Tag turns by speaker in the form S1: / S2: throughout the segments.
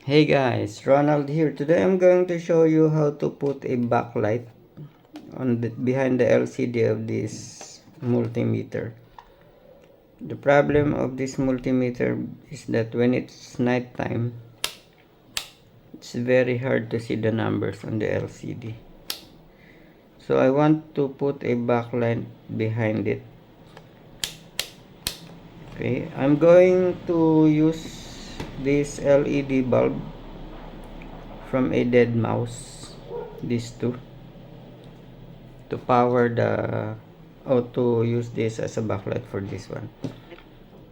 S1: Hey guys, Ronald here. Today I'm going to show you how to put a backlight on behind the LCD of this multimeter. The problem of this multimeter is that when it's nighttime, it's very hard to see the numbers on the LCD. So I want to put a backlight behind it. Okay, I'm going to use this LED bulb from a dead mouse, these two, to power the to use this as a backlight for this one.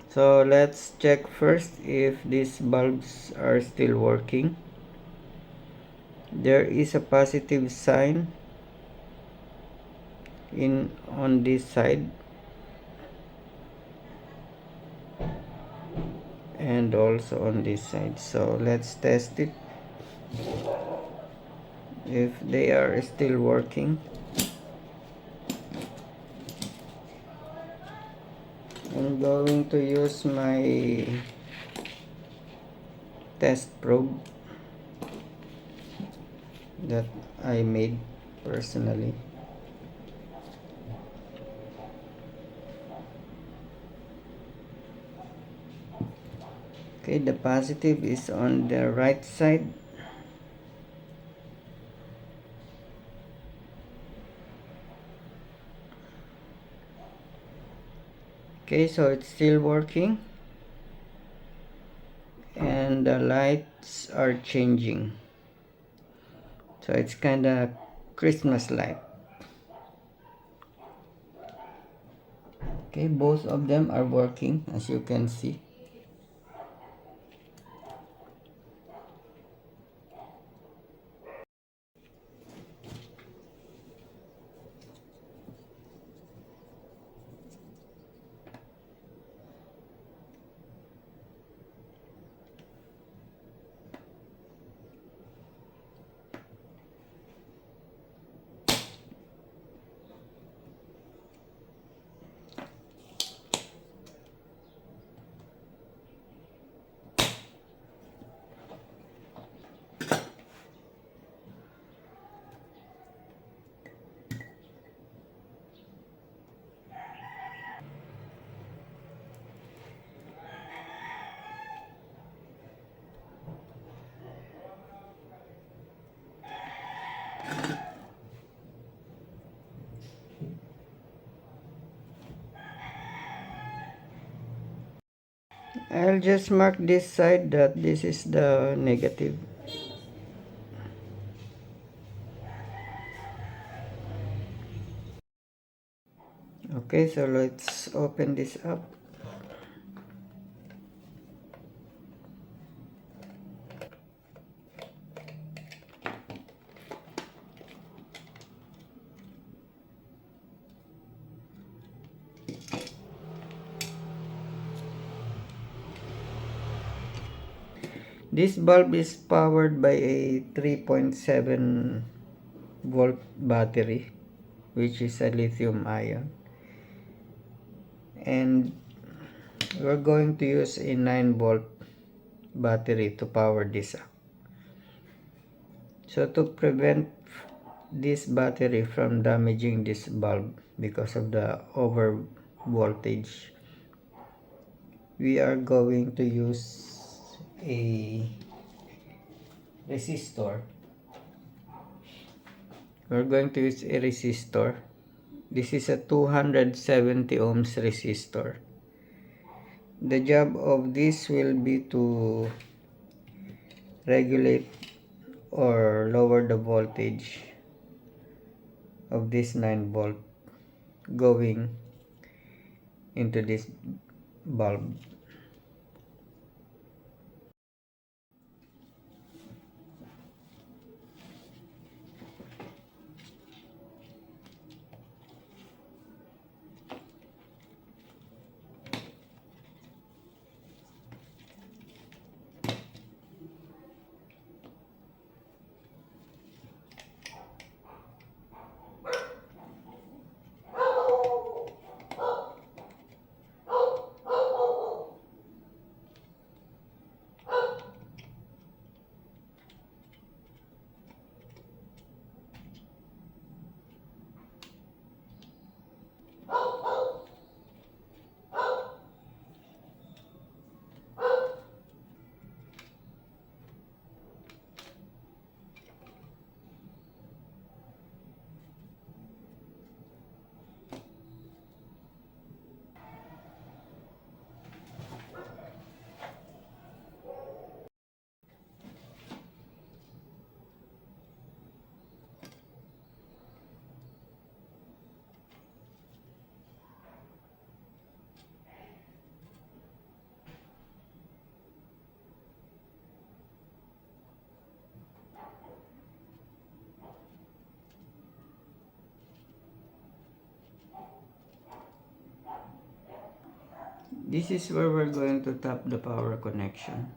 S1: So let's check first if these bulbs are still working. There is a positive sign on this side and also on this side. So let's test it if they are still working. I'm going to use my test probe that I made personally. Okay, the positive is on the right side. Okay, so it's still working and the lights are changing, so it's kind of Christmas light. Okay, both of them are working, as you can see. I'll just mark this side that this is the negative. Okay, so let's open this up. This bulb is powered by a 3.7 volt battery, which is a lithium ion, and we're going to use a 9 volt battery to power this up. So to prevent this battery from damaging this bulb because of the over voltage, we are going to use a resistor. We're going to use a resistor. This is a 270 ohms resistor. The job of this will be to regulate or lower the voltage of this 9 volt going into this bulb. This is where we're going to tap the power connection.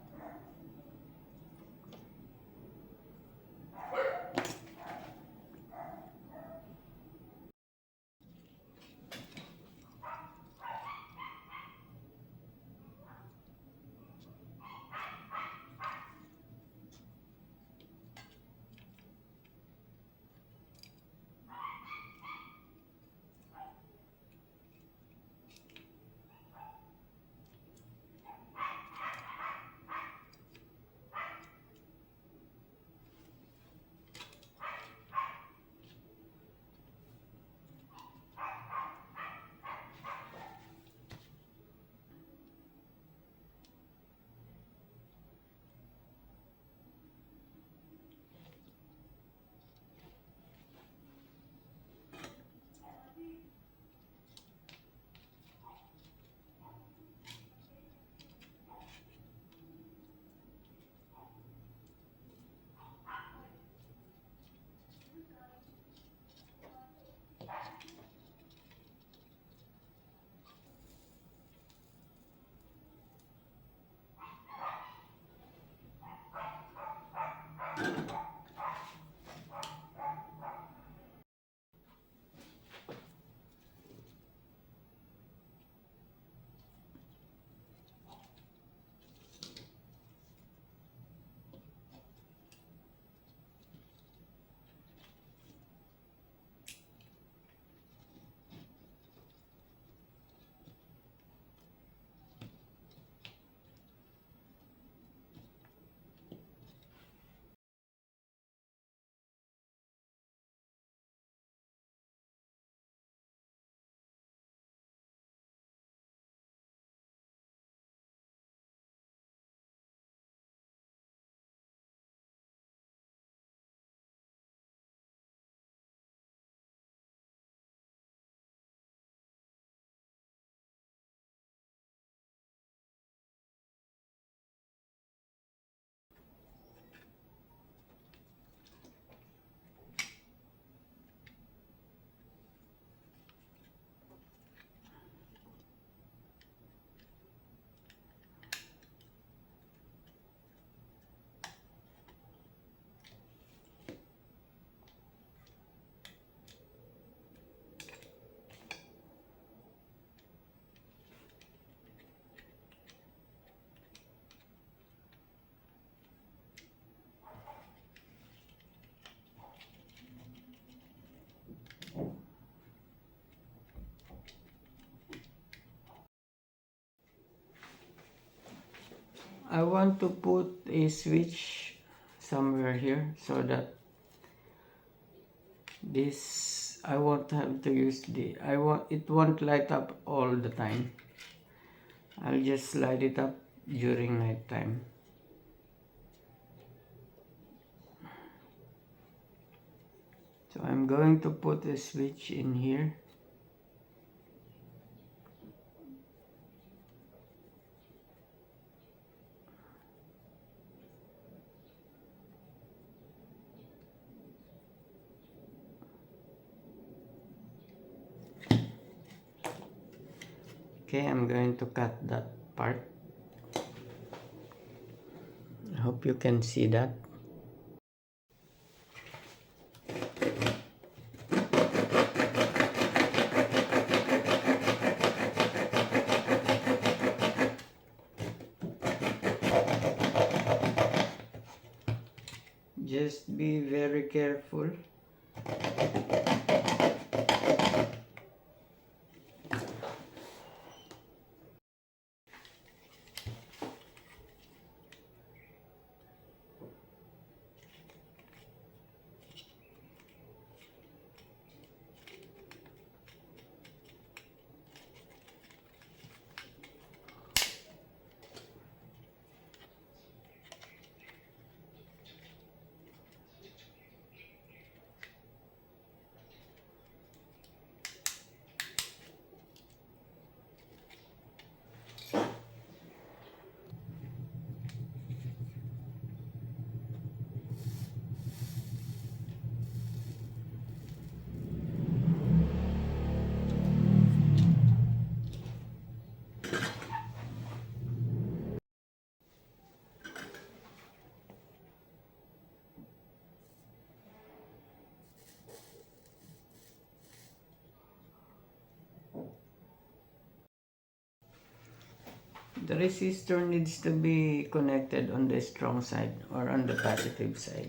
S1: I want to put a switch somewhere here so that this I won't have to use it won't light up all the time. I'll just slide it up during night time. So I'm going to put a switch in here. Okay, I'm going to cut that part. I hope you can see that. Just be very careful. The resistor needs to be connected on the strong side or on the positive side.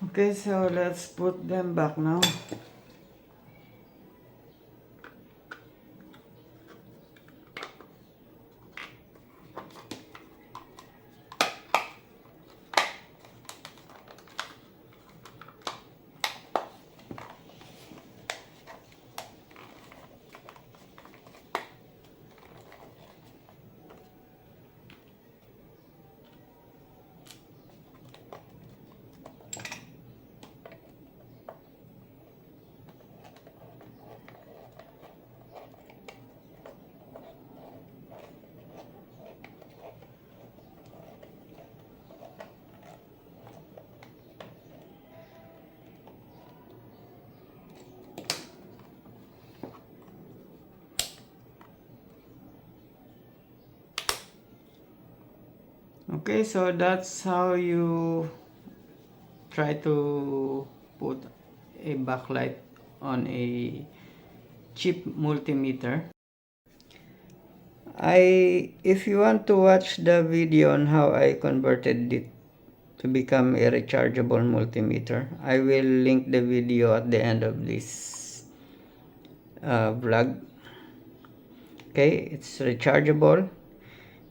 S1: Okay, so let's put them back now. Okay, so that's how you try to put a backlight on a cheap multimeter. If you want to watch the video on how I converted it to become a rechargeable multimeter, I will link the video at the end of this vlog. Okay, it's rechargeable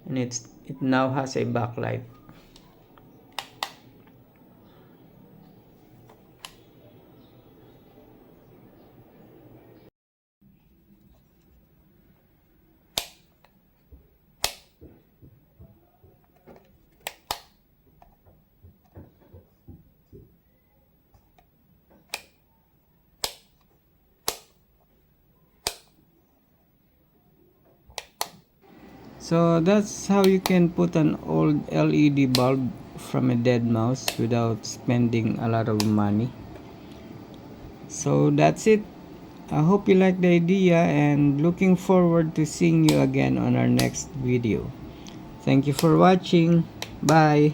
S1: and it now has a backlight. So that's how you can put an old LED bulb from a dead mouse without spending a lot of money. So that's it. I hope you like the idea and looking forward to seeing you again on our next video. Thank you for watching. Bye.